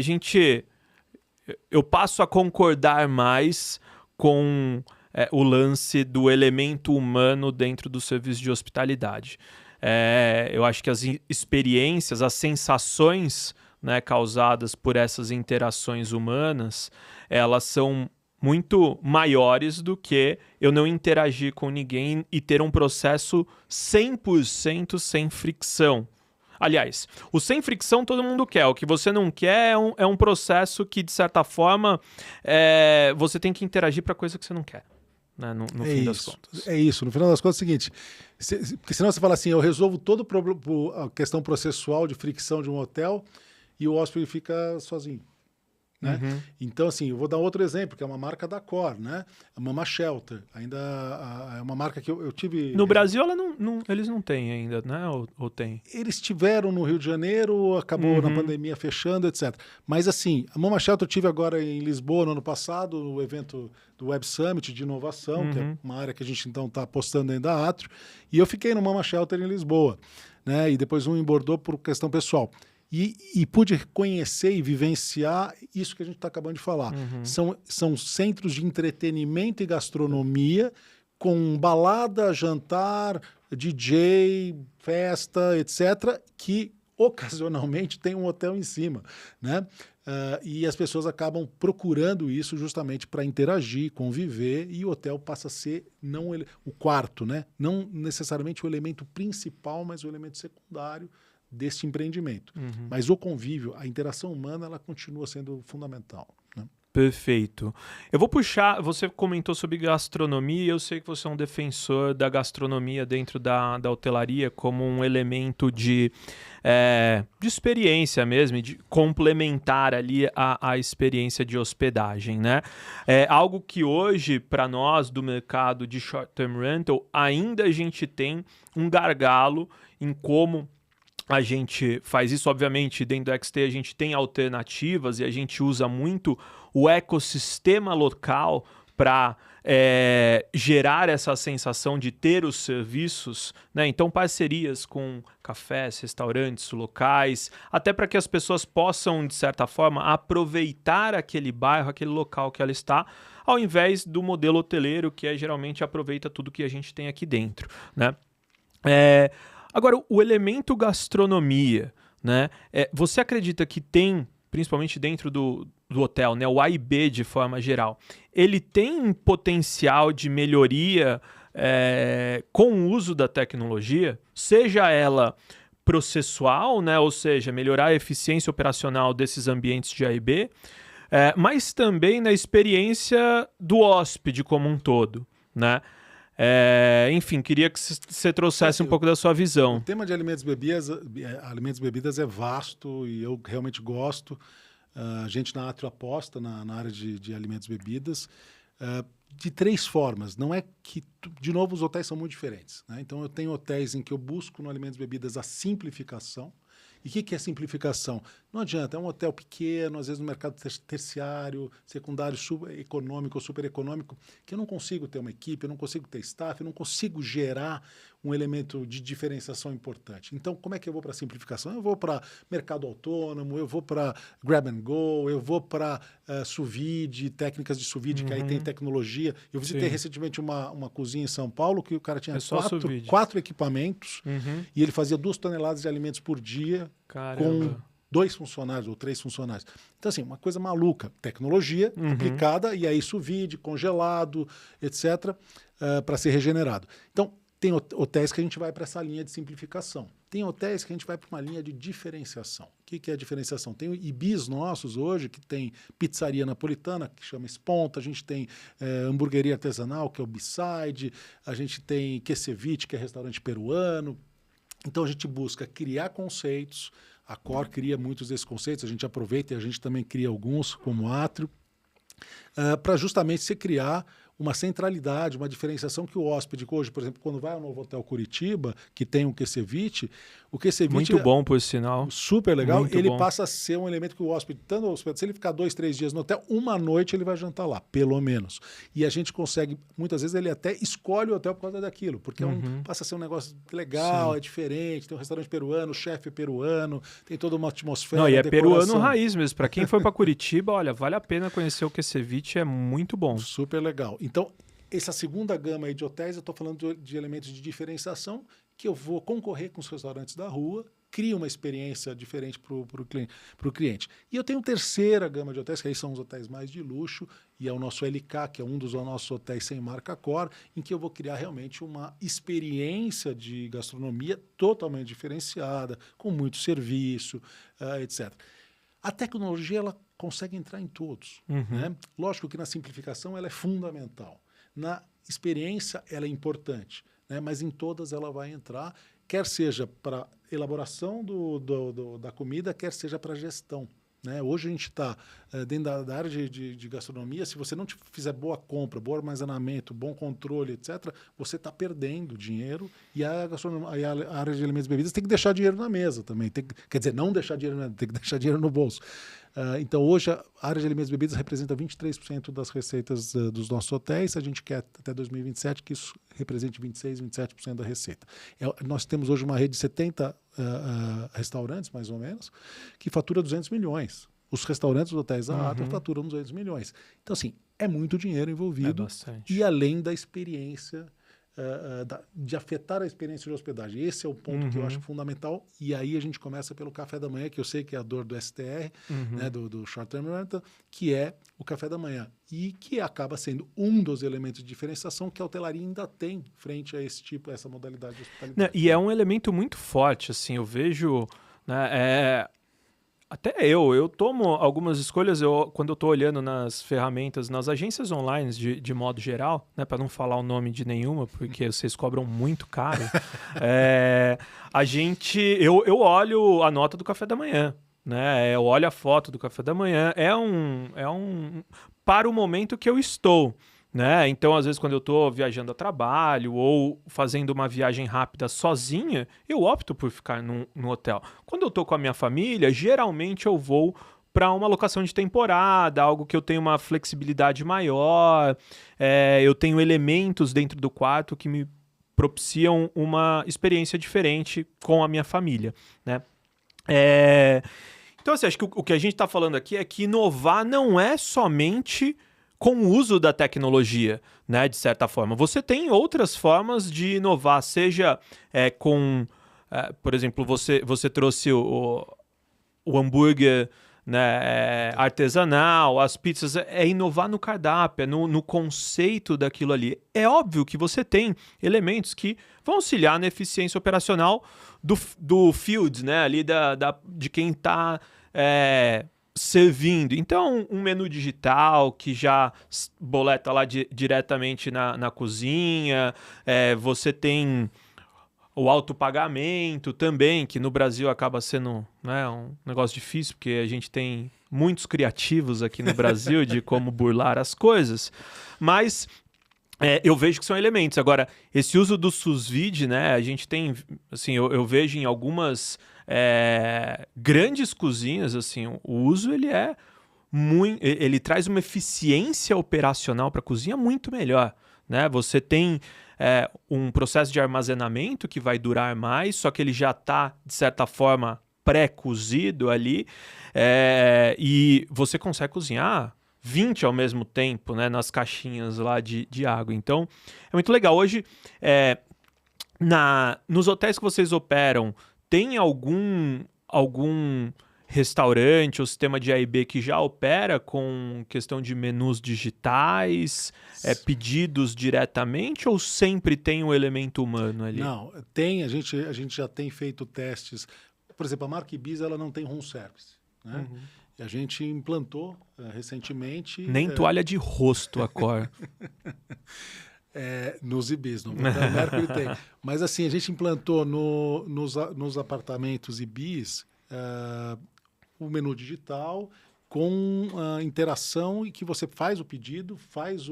eu passo a concordar mais com o lance do elemento humano dentro do serviço de hospitalidade. Eu acho que as experiências, as sensações, né, causadas por essas interações humanas, elas são muito maiores do que eu não interagir com ninguém e ter um processo 100% sem fricção. Aliás, o sem fricção todo mundo quer. O que você não quer é um processo que, de certa forma, você tem que interagir para coisa que você não quer. Né? No fim das contas. É isso. No final das contas é o seguinte, porque senão você fala assim, eu resolvo todo o problema, a questão processual de fricção de um hotel e o hóspede fica sozinho. Né? Uhum. Então, assim, eu vou dar outro exemplo, que é uma marca da Cor, né? A Mama Shelter. Ainda é uma marca que eu tive... No Brasil, eles não têm ainda, né? Ou tem? Eles tiveram no Rio de Janeiro, acabou na pandemia fechando, etc. Mas, assim, a Mama Shelter eu tive agora em Lisboa no ano passado, no evento do Web Summit de inovação, que é uma área que a gente, então, está apostando dentro da Atrio. E eu fiquei no Mama Shelter em Lisboa, né? E depois um em Bordeaux por questão pessoal. E pude conhecer e vivenciar isso que a gente está acabando de falar. São centros de entretenimento e gastronomia com balada, jantar, DJ, festa, etc., que ocasionalmente tem um hotel em cima, né? E as pessoas acabam procurando isso justamente para interagir, conviver, e o hotel passa a ser o quarto, né? Não necessariamente o elemento principal, mas o elemento secundário deste empreendimento. Mas o convívio, a interação humana, ela continua sendo fundamental. Né? Perfeito. Eu vou puxar, você comentou sobre gastronomia, e eu sei que você é um defensor da gastronomia dentro da hotelaria como um elemento de experiência mesmo, de complementar ali a experiência de hospedagem, né? É algo que hoje, para nós do mercado de short-term rental, ainda a gente tem um gargalo em como a gente faz isso. Obviamente, dentro do XT a gente tem alternativas e a gente usa muito o ecossistema local para gerar essa sensação de ter os serviços, né? Então, parcerias com cafés, restaurantes locais, até para que as pessoas possam, de certa forma, aproveitar aquele bairro, aquele local que ela está, ao invés do modelo hoteleiro, que geralmente aproveita tudo que a gente tem aqui dentro, né? Agora, o elemento gastronomia, né? Você acredita que tem, principalmente dentro do hotel, né? O A e B de forma geral, ele tem potencial de melhoria com o uso da tecnologia, seja ela processual, né? Ou seja, melhorar a eficiência operacional desses ambientes de A e B, mas também na experiência do hóspede como um todo, né? Enfim, queria que você trouxesse um pouco da sua visão. O tema de alimentos e bebidas é vasto e eu realmente gosto. A gente na Atrio aposta na área de alimentos e bebidas de 3 formas. Não é que, de novo, os hotéis são muito diferentes, né? Então eu tenho hotéis em que eu busco no alimentos e bebidas a simplificação. E o que é simplificação? Não adianta, é um hotel pequeno, às vezes no mercado terciário, secundário, econômico ou super econômico, que eu não consigo ter uma equipe, eu não consigo ter staff, eu não consigo gerar um elemento de diferenciação importante. Então, como é que eu vou para a simplificação? Eu vou para mercado autônomo, eu vou para grab and go, eu vou para sous vide, técnicas de sous vide, que aí tem tecnologia. Eu visitei recentemente uma cozinha em São Paulo que o cara tinha 4 equipamentos e ele fazia 2 toneladas de alimentos por dia. Caramba. Com 2 funcionários ou 3 funcionários. Então, assim, uma coisa maluca. Tecnologia aplicada e aí sous vide, congelado, etc., para ser regenerado. Então, tem hotéis que a gente vai para essa linha de simplificação. Tem hotéis que a gente vai para uma linha de diferenciação. O que é a diferenciação? Tem ibis nossos hoje, que tem pizzaria napolitana, que chama Esponta, a gente tem hamburgueria artesanal, que é o B-Side, a gente tem Quesevite, que é restaurante peruano. Então, a gente busca criar conceitos, a Cor cria muitos desses conceitos, a gente aproveita e a gente também cria alguns, como Atrio, para justamente se criar uma centralidade, uma diferenciação que o hóspede hoje, por exemplo, quando vai ao Novo Hotel Curitiba, que tem o Quesevite, o Quesevite... Muito bom, por sinal. Super legal. Muito ele bom. Passa a ser um elemento que o hóspede, tanto hospedado, se ele ficar 2, 3 dias no hotel, uma noite ele vai jantar lá, pelo menos. E a gente consegue, muitas vezes ele até escolhe o hotel por causa daquilo, porque passa a ser um negócio legal, Sim. É diferente, tem um restaurante peruano, o chefe peruano, tem toda uma atmosfera. Não, e é peruano raiz mesmo. Para quem foi para Curitiba, olha, vale a pena conhecer o Quesevite, é muito bom. Super legal. Então, essa segunda gama aí de hotéis, eu estou falando de elementos de diferenciação que eu vou concorrer com os restaurantes da rua, cria uma experiência diferente para o cliente. E eu tenho terceira gama de hotéis, que aí são os hotéis mais de luxo, e é o nosso LK, que é um dos nossos hotéis sem marca core, em que eu vou criar realmente uma experiência de gastronomia totalmente diferenciada, com muito serviço, etc. A tecnologia ela consegue entrar em todos. Né? Lógico que na simplificação ela é fundamental. Na experiência ela é importante, né? Mas em todas ela vai entrar, quer seja para elaboração da comida, quer seja para gestão. Né? Hoje a gente está dentro da área de gastronomia, se você não fizer boa compra, bom armazenamento, bom controle, etc., você está perdendo dinheiro e a área de alimentos e bebidas tem que deixar dinheiro na mesa também. Quer dizer, não deixar dinheiro na mesa, tem que deixar dinheiro no bolso. Então, hoje, a área de alimentos e bebidas representa 23% das receitas dos nossos hotéis. A gente quer, até 2027, que isso represente 26%, 27% da receita. Nós temos hoje uma rede de 70 restaurantes, mais ou menos, que fatura 200 milhões. Os restaurantes dos hotéis da Atlas faturam 200 milhões. Então, assim, é muito dinheiro envolvido. É bastante. E além da experiência, de afetar a experiência de hospedagem. Esse é o ponto que eu acho fundamental. E aí a gente começa pelo café da manhã, que eu sei que é a dor do STR, né, do Short Term Rental, que é o café da manhã. E que acaba sendo um dos elementos de diferenciação que a hotelaria ainda tem frente a essa modalidade de hospitalidade. E é um elemento muito forte, assim, eu vejo... Né, até eu tomo algumas escolhas quando eu estou olhando nas ferramentas, nas agências online de modo geral, né, para não falar o nome de nenhuma, porque vocês cobram muito caro. Eu olho a nota do café da manhã, né? Eu olho a foto do café da manhã. Para o momento que eu estou. Né? Então, às vezes, quando eu estou viajando a trabalho ou fazendo uma viagem rápida sozinha, eu opto por ficar no hotel. Quando eu estou com a minha família, geralmente eu vou para uma locação de temporada, algo que eu tenho uma flexibilidade maior, eu tenho elementos dentro do quarto que me propiciam uma experiência diferente com a minha família. Né? Então, assim, acho que o que a gente está falando aqui é que inovar não é somente com o uso da tecnologia, né, de certa forma. Você tem outras formas de inovar, seja por exemplo, você trouxe o hambúrguer, né, artesanal, as pizzas, inovar no cardápio, no conceito daquilo ali. É óbvio que você tem elementos que vão auxiliar na eficiência operacional do field, né, ali de quem está... servindo. Então, um menu digital que já boleta lá diretamente na cozinha, você tem o autopagamento também, que no Brasil acaba sendo, né, um negócio difícil, porque a gente tem muitos criativos aqui no Brasil de como burlar as coisas, mas eu vejo que são elementos. Agora, esse uso do sous vide, né, a gente tem, assim, eu vejo em algumas grandes cozinhas, assim, o uso ele traz uma eficiência operacional para a cozinha muito melhor, né? Você tem um processo de armazenamento que vai durar mais, só que ele já está, de certa forma, pré-cozido ali, e você consegue cozinhar 20 ao mesmo tempo, né, nas caixinhas lá de água. Então, é muito legal. Hoje, nos hotéis que vocês operam, tem algum restaurante ou sistema de A&B que já opera com questão de menus digitais, pedidos diretamente, ou sempre tem um elemento humano ali? Não, tem. A gente já tem feito testes. Por exemplo, a marca Ibiza, ela não tem room service, né? E a gente implantou recentemente... Nem toalha de rosto a Cor. Nos Ibis, no Mercury tem. Mas assim, a gente implantou nos apartamentos Ibis o menu digital com interação, e que você faz o pedido, faz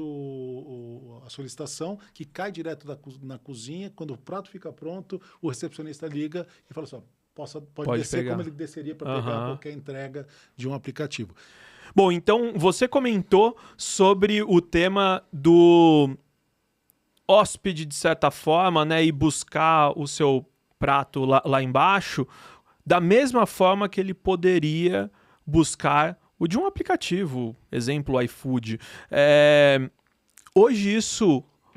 a solicitação, que cai direto na cozinha. Quando o prato fica pronto, o recepcionista liga e fala assim, pode descer pegar, como ele desceria para pegar qualquer entrega de um aplicativo. Bom, então você comentou sobre o tema do hóspede, de certa forma, né, e buscar o seu prato lá embaixo, da mesma forma que ele poderia buscar o de um aplicativo, exemplo, o iFood. Hoje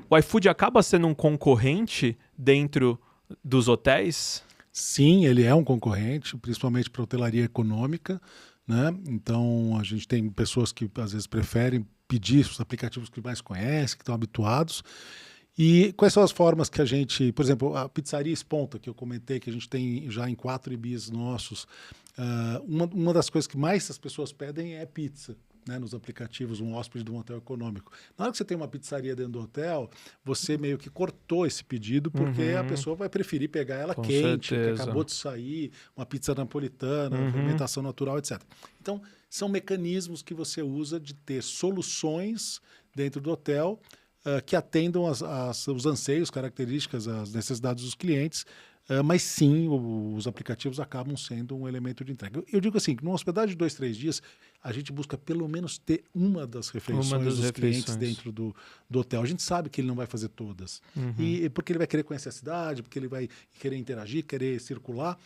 o iFood acaba sendo um concorrente dentro dos hotéis? Sim, ele é um concorrente, principalmente para a hotelaria econômica, né? Então, a gente tem pessoas que às vezes preferem pedir os aplicativos que mais conhecem, que estão habituados. E quais são as formas que a gente, por exemplo, a pizzaria Esponta, que eu comentei, que a gente tem já em 4 IBs nossos, uma das coisas que mais as pessoas pedem é pizza, né, nos aplicativos, um hóspede de um hotel econômico. Na hora que você tem uma pizzaria dentro do hotel, você meio que cortou esse pedido, porque a pessoa vai preferir pegar ela Com quente, que certeza. acabou de sair, uma pizza napolitana, fermentação natural, etc. Então, são mecanismos que você usa de ter soluções dentro do hotel que atendam os anseios, características, as necessidades dos clientes, mas sim, os aplicativos acabam sendo um elemento de entrega. Eu digo assim, que numa hospedagem de 2, 3 dias, a gente busca pelo menos ter uma das refeições dos clientes dentro do hotel. A gente sabe que ele não vai fazer todas, e porque ele vai querer conhecer a cidade, porque ele vai querer interagir, querer circular,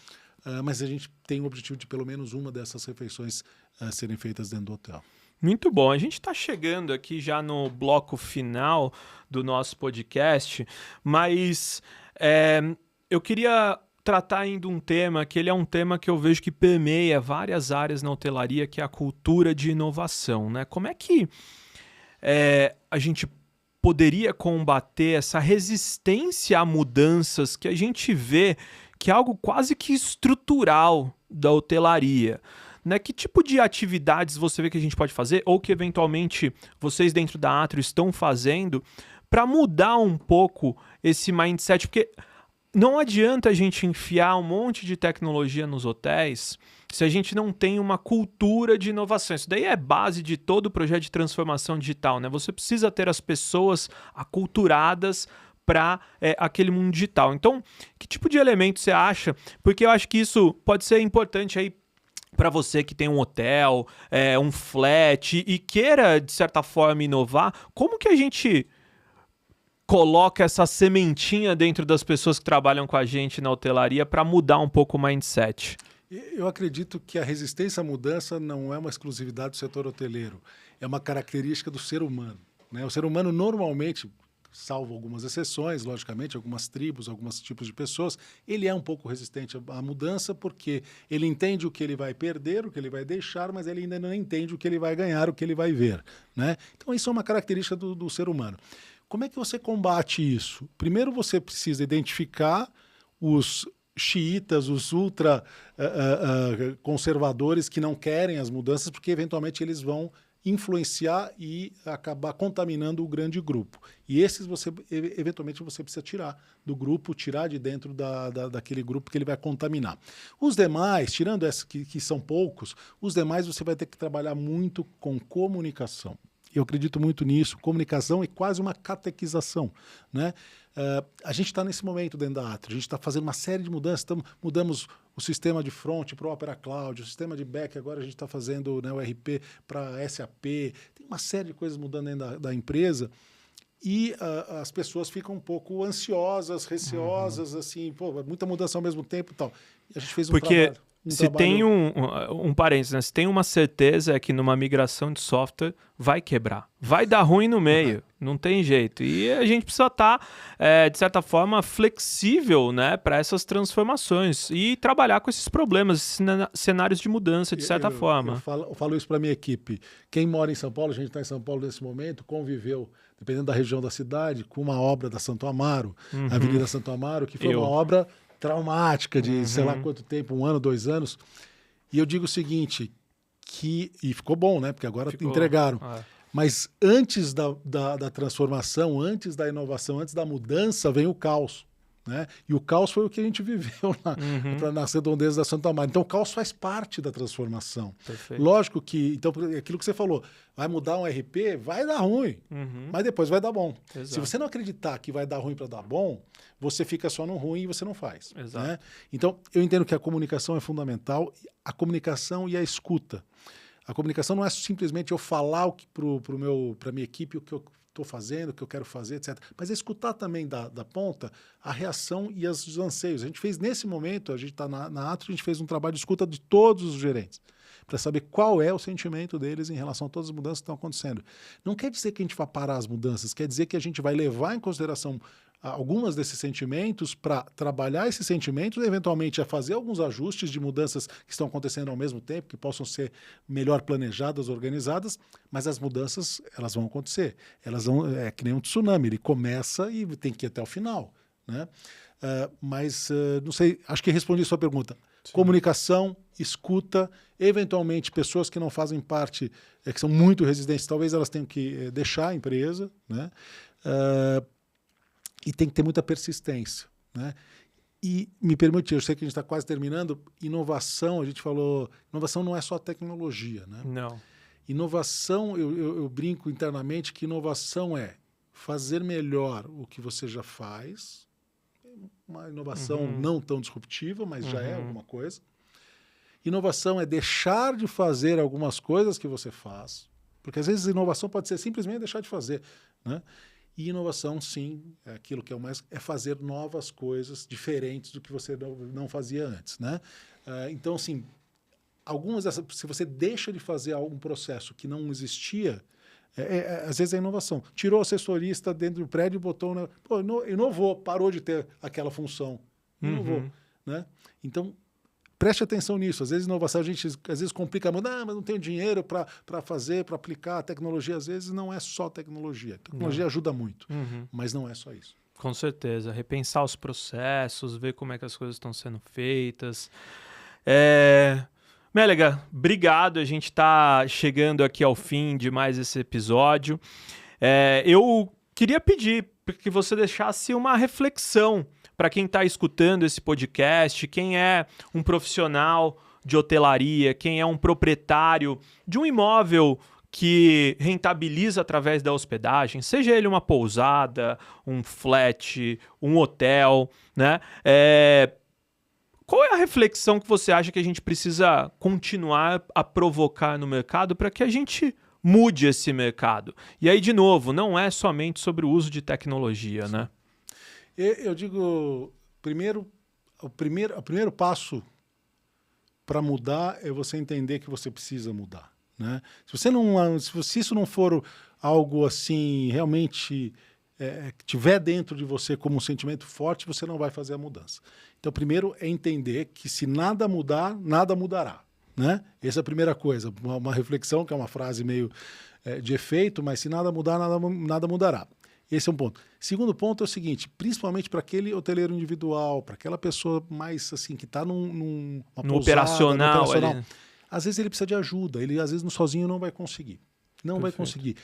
mas a gente tem o objetivo de pelo menos uma dessas refeições serem feitas dentro do hotel. Muito bom. A gente está chegando aqui já no bloco final do nosso podcast, mas eu queria tratar ainda um tema que ele é um tema que eu vejo que permeia várias áreas na hotelaria, que é a cultura de inovação, né? Como é que a gente poderia combater essa resistência a mudanças que a gente vê que é algo quase que estrutural da hotelaria? Né? Que tipo de atividades você vê que a gente pode fazer ou que eventualmente vocês dentro da Atrio estão fazendo para mudar um pouco esse mindset? Porque não adianta a gente enfiar um monte de tecnologia nos hotéis se a gente não tem uma cultura de inovação. Isso daí é base de todo o projeto de transformação digital, né? Você precisa ter as pessoas aculturadas para aquele mundo digital. Então, que tipo de elemento você acha? Porque eu acho que isso pode ser importante aí para você que tem um hotel, um flat e queira, de certa forma, inovar. Como que a gente coloca essa sementinha dentro das pessoas que trabalham com a gente na hotelaria para mudar um pouco o mindset? Eu acredito que a resistência à mudança não é uma exclusividade do setor hoteleiro, é uma característica do ser humano, né? O ser humano normalmente, salvo algumas exceções, logicamente, algumas tribos, alguns tipos de pessoas, ele é um pouco resistente à mudança porque ele entende o que ele vai perder, o que ele vai deixar, mas ele ainda não entende o que ele vai ganhar, o que ele vai ver, né? Então isso é uma característica do ser humano. Como é que você combate isso? Primeiro você precisa identificar os xiitas, os ultra conservadores que não querem as mudanças, porque eventualmente eles vão influenciar e acabar contaminando o grande grupo. E esses eventualmente você precisa tirar do grupo, tirar de dentro daquele grupo que ele vai contaminar. Os demais, tirando esses que são poucos, os demais você vai ter que trabalhar muito com comunicação. Eu acredito muito nisso. Comunicação é quase uma catequização, né? A gente está nesse momento dentro da Atrio, a gente está fazendo uma série de mudanças, mudamos o sistema de front para o Opera Cloud, o sistema de back, agora a gente está fazendo, né, o RP para SAP, tem uma série de coisas mudando dentro da empresa e as pessoas ficam um pouco ansiosas, receosas, assim, pô, muita mudança ao mesmo tempo e tal. E a gente fez um trabalho. Se tem um parênteses, né? Se tem uma certeza é que numa migração de software vai quebrar. Vai dar ruim no meio, não tem jeito. E a gente precisa estar, de certa forma, flexível, né, para essas transformações e trabalhar com esses problemas, esses cenários de mudança, de certa forma. Eu falo isso para a minha equipe. Quem mora em São Paulo, a gente está em São Paulo nesse momento, conviveu, dependendo da região da cidade, com uma obra da Santo Amaro, a Avenida Santo Amaro, que foi uma obra traumática de sei lá quanto tempo, 1 ano, 2 anos. E eu digo o seguinte, e ficou bom, né? Porque agora entregaram. Mas antes da transformação, antes da inovação, antes da mudança, vem o caos, né? E o caos foi o que a gente viveu nas redondezas da Santo Amaro. Então o caos faz parte da transformação. Perfeito. Lógico que, então, aquilo que você falou, vai mudar um RP, vai dar ruim, mas depois vai dar bom. Exato. Se você não acreditar que vai dar ruim para dar bom, você fica só no ruim e você não faz. Exato. Né? Então, eu entendo que a comunicação é fundamental, a comunicação e a escuta. A comunicação não é simplesmente eu falar para a minha equipe o que eu estou fazendo, o que eu quero fazer, etc. Mas é escutar também da ponta a reação e os anseios. A gente fez nesse momento, a gente está na Atrio, a gente fez um trabalho de escuta de todos os gerentes, para saber qual é o sentimento deles em relação a todas as mudanças que estão acontecendo. Não quer dizer que a gente vai parar as mudanças, quer dizer que a gente vai levar em consideração algumas desses sentimentos para trabalhar esses sentimentos, eventualmente a fazer alguns ajustes de mudanças que estão acontecendo ao mesmo tempo, que possam ser melhor planejadas, organizadas, mas as mudanças, elas vão acontecer. Elas vão, é que nem um tsunami, ele começa e tem que ir até o final, né? Não sei, acho que respondi a sua pergunta. Sim. Comunicação, escuta, eventualmente pessoas que não fazem parte, que são muito resistentes, talvez elas tenham que deixar a empresa, né? E tem que ter muita persistência, né? E me permite, eu sei que a gente está quase terminando, inovação, a gente falou, inovação não é só tecnologia, né? Não. Inovação, eu brinco internamente que inovação é fazer melhor o que você já faz, uma inovação não tão disruptiva, mas já é alguma coisa. Inovação é deixar de fazer algumas coisas que você faz, porque às vezes inovação pode ser simplesmente deixar de fazer, né? E inovação, sim, é aquilo que é o mais, é fazer novas coisas diferentes do que você não fazia antes, né? Então, assim, algumas dessas, se você deixa de fazer algum processo que não existia, às vezes é inovação. Tirou o assessorista dentro do prédio e botou... inovou, parou de ter aquela função. Inovou, né? Então, preste atenção nisso. Às vezes, inovação, a gente às vezes complica muito. Mas não tenho dinheiro para fazer, para aplicar a tecnologia. Às vezes, não é só tecnologia. A tecnologia ajuda muito, mas não é só isso. Com certeza. Repensar os processos, ver como é que as coisas estão sendo feitas. Mélega, obrigado. A gente está chegando aqui ao fim de mais esse episódio. Eu queria pedir que você deixasse uma reflexão para quem está escutando esse podcast, quem é um profissional de hotelaria, quem é um proprietário de um imóvel que rentabiliza através da hospedagem, seja ele uma pousada, um flat, um hotel, né? Qual é a reflexão que você acha que a gente precisa continuar a provocar no mercado para que a gente mude esse mercado? E aí, de novo, não é somente sobre o uso de tecnologia, né? Eu digo, o primeiro passo para mudar é você entender que você precisa mudar, né? Se isso não for algo assim, realmente... que tiver dentro de você como um sentimento forte, você não vai fazer a mudança. Então, primeiro é entender que se nada mudar, nada mudará, né? Essa é a primeira coisa, uma reflexão, que é uma frase meio de efeito, mas se nada mudar, nada mudará. Esse é um ponto. Segundo ponto é o seguinte, principalmente para aquele hoteleiro individual, para aquela pessoa mais assim, que está no operacional, às vezes ele precisa de ajuda, ele às vezes sozinho não vai conseguir. Vai conseguir.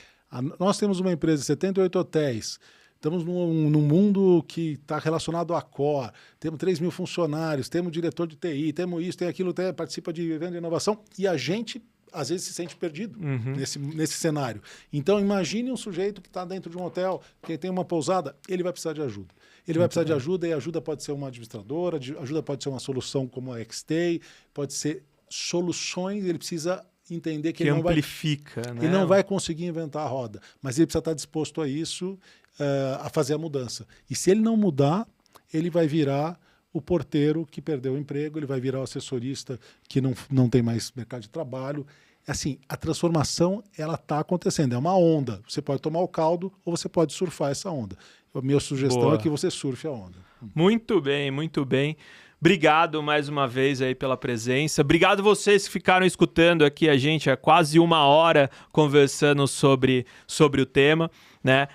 Nós temos uma empresa de 78 hotéis, estamos num mundo que está relacionado à core, temos 3 mil funcionários, temos diretor de TI, temos isso, tem aquilo, participa de evento de inovação, e a gente, às vezes, se sente perdido nesse cenário. Então, imagine um sujeito que está dentro de um hotel, que tem uma pousada, ele vai precisar de ajuda. Ele vai precisar de ajuda, e a ajuda pode ser uma administradora, ajuda pode ser uma solução como a Xstay, pode ser soluções, ele precisa... entender que ele amplifica, né? Ele não vai conseguir inventar a roda, mas ele precisa estar disposto a isso, a fazer a mudança. E se ele não mudar, ele vai virar o porteiro que perdeu o emprego, ele vai virar o assessorista que não tem mais mercado de trabalho. Assim, a transformação, ela está acontecendo, é uma onda. Você pode tomar o caldo ou você pode surfar essa onda. A minha sugestão é que você surfe a onda. Muito bem, muito bem. Obrigado mais uma vez aí pela presença. Obrigado vocês que ficaram escutando aqui a gente há quase 1 hora conversando sobre o tema, né?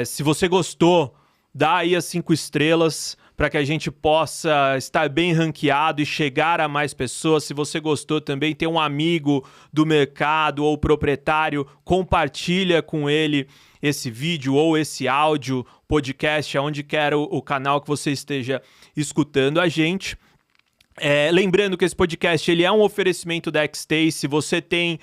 Se você gostou, dá aí as 5 estrelas para que a gente possa estar bem ranqueado e chegar a mais pessoas. Se você gostou também, tem um amigo do mercado ou proprietário, compartilha com ele esse vídeo ou esse áudio, podcast, aonde quer o canal que você esteja escutando a gente. Lembrando que esse podcast ele é um oferecimento da Xstay. Se você tem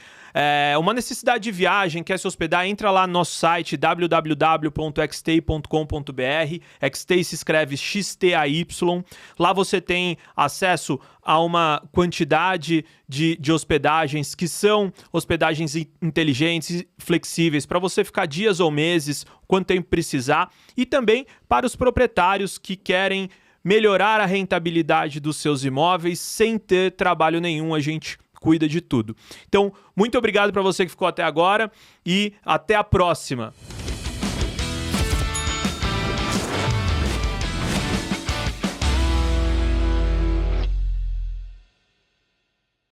uma necessidade de viagem, quer se hospedar, entra lá no nosso site www.xstay.com.br. Xstay se escreve XTAY. Lá você tem acesso a uma quantidade de hospedagens que são hospedagens inteligentes e flexíveis para você ficar dias ou meses, quanto tempo precisar, e também para os proprietários que querem melhorar a rentabilidade dos seus imóveis sem ter trabalho nenhum. A gente cuida de tudo. Então, muito obrigado para você que ficou até agora e até a próxima.